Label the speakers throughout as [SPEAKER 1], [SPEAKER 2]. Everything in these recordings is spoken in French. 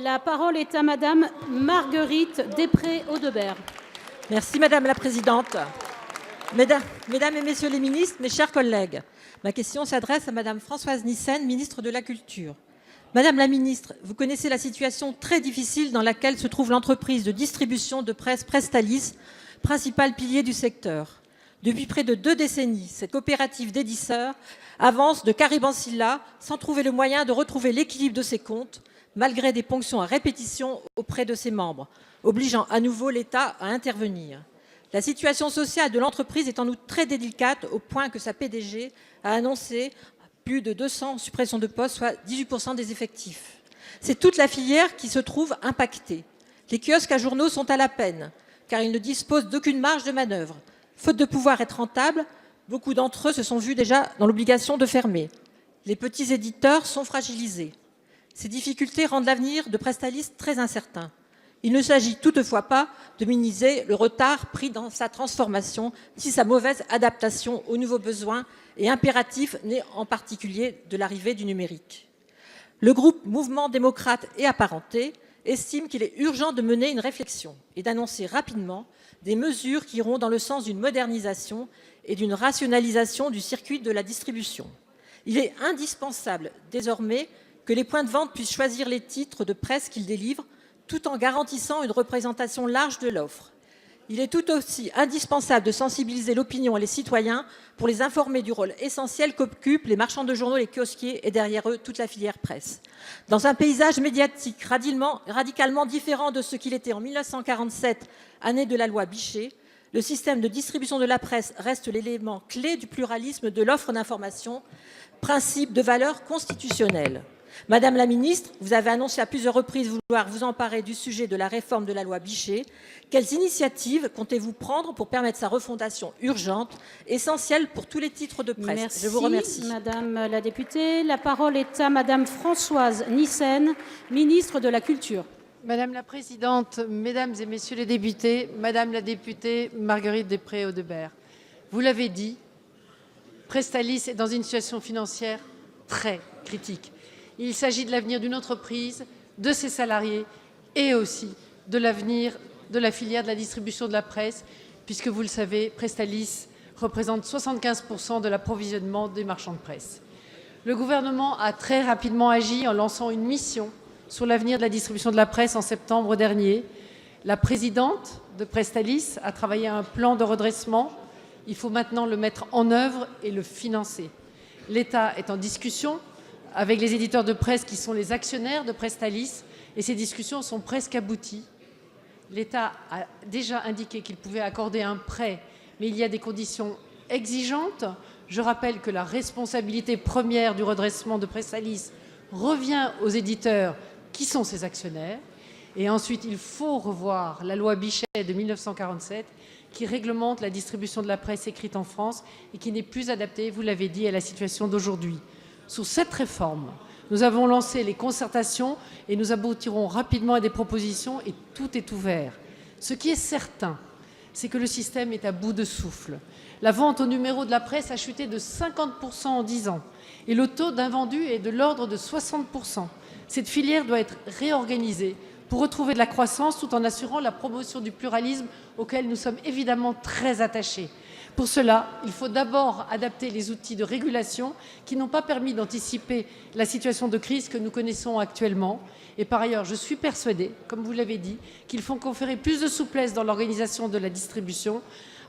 [SPEAKER 1] La parole est à Madame Marguerite Després-Audebert.
[SPEAKER 2] Merci Madame la Présidente. Mesdames et Messieurs les ministres, mes chers collègues, ma question s'adresse à Madame Françoise Nyssen, ministre de la Culture. Madame la ministre, vous connaissez la situation très difficile dans laquelle se trouve l'entreprise de distribution de presse Presstalis, principal pilier du secteur. Depuis près de 2 décennies, cette coopérative d'éditeurs avance de Caribansilla sans trouver le moyen de retrouver l'équilibre de ses comptes, malgré des ponctions à répétition auprès de ses membres, obligeant à nouveau l'État à intervenir. La situation sociale de l'entreprise est en outre très délicate au point que sa PDG a annoncé plus de 200 suppressions de postes, soit 18% des effectifs. C'est toute la filière qui se trouve impactée. Les kiosques à journaux sont à la peine, car ils ne disposent d'aucune marge de manœuvre. Faute de pouvoir être rentables, beaucoup d'entre eux se sont vus déjà dans l'obligation de fermer. Les petits éditeurs sont fragilisés. Ces difficultés rendent l'avenir de Presstalis très incertain. Il ne s'agit toutefois pas de minimiser le retard pris dans sa transformation, ni sa mauvaise adaptation aux nouveaux besoins et impératifs nés en particulier de l'arrivée du numérique. Le groupe Mouvement démocrate et apparentés estime qu'il est urgent de mener une réflexion et d'annoncer rapidement des mesures qui iront dans le sens d'une modernisation et d'une rationalisation du circuit de la distribution. Il est indispensable désormais que les points de vente puissent choisir les titres de presse qu'ils délivrent tout en garantissant une représentation large de l'offre. Il est tout aussi indispensable de sensibiliser l'opinion et les citoyens pour les informer du rôle essentiel qu'occupent les marchands de journaux, les kiosquiers et derrière eux toute la filière presse. Dans un paysage médiatique radicalement différent de ce qu'il était en 1947, année de la loi Bichet, le système de distribution de la presse reste l'élément clé du pluralisme de l'offre d'information, principe de valeur constitutionnelle. Madame la ministre, vous avez annoncé à plusieurs reprises vouloir vous emparer du sujet de la réforme de la loi Bichet. Quelles initiatives comptez-vous prendre pour permettre sa refondation urgente, essentielle pour tous les titres de presse?
[SPEAKER 1] Merci,
[SPEAKER 2] je vous remercie.
[SPEAKER 1] Madame la députée. La parole est à Madame Françoise Nyssen, ministre de la Culture.
[SPEAKER 3] Madame la Présidente, Mesdames et Messieurs les députés, Madame la députée Marguerite Després-Audebert, vous l'avez dit, Presstalis est dans une situation financière très critique. Il s'agit de l'avenir d'une entreprise, de ses salariés et aussi de l'avenir de la filière de la distribution de la presse, puisque vous le savez, Presstalis représente 75% de l'approvisionnement des marchands de presse. Le gouvernement a très rapidement agi en lançant une mission sur l'avenir de la distribution de la presse en septembre dernier. La présidente de Presstalis a travaillé à un plan de redressement. Il faut maintenant le mettre en œuvre et le financer. L'État est en discussion avec les éditeurs de presse qui sont les actionnaires de Presstalis, et ces discussions sont presque abouties. L'État a déjà indiqué qu'il pouvait accorder un prêt, mais il y a des conditions exigeantes. Je rappelle que la responsabilité première du redressement de Presstalis revient aux éditeurs qui sont ses actionnaires. Et ensuite, il faut revoir la loi Bichet de 1947 qui réglemente la distribution de la presse écrite en France et qui n'est plus adaptée, vous l'avez dit, à la situation d'aujourd'hui. Sur cette réforme, nous avons lancé les concertations et nous aboutirons rapidement à des propositions et tout est ouvert. Ce qui est certain, c'est que le système est à bout de souffle. La vente au numéro de la presse a chuté de 50% en 10 ans et le taux d'invendus est de l'ordre de 60%. Cette filière doit être réorganisée pour retrouver de la croissance tout en assurant la promotion du pluralisme auquel nous sommes évidemment très attachés. Pour cela, il faut d'abord adapter les outils de régulation qui n'ont pas permis d'anticiper la situation de crise que nous connaissons actuellement. Et par ailleurs, je suis persuadée, comme vous l'avez dit, qu'il faut conférer plus de souplesse dans l'organisation de la distribution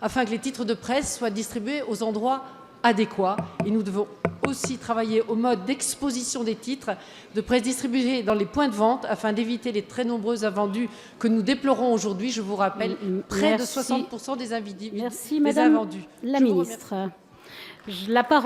[SPEAKER 3] afin que les titres de presse soient distribués aux endroits adéquats. Et nous devons aussi travailler au mode d'exposition des titres de presse distribués dans les points de vente afin d'éviter les très nombreux invendus que nous déplorons aujourd'hui. Je vous rappelle, près de 60% des invendus.
[SPEAKER 1] Merci, Madame la ministre. La parole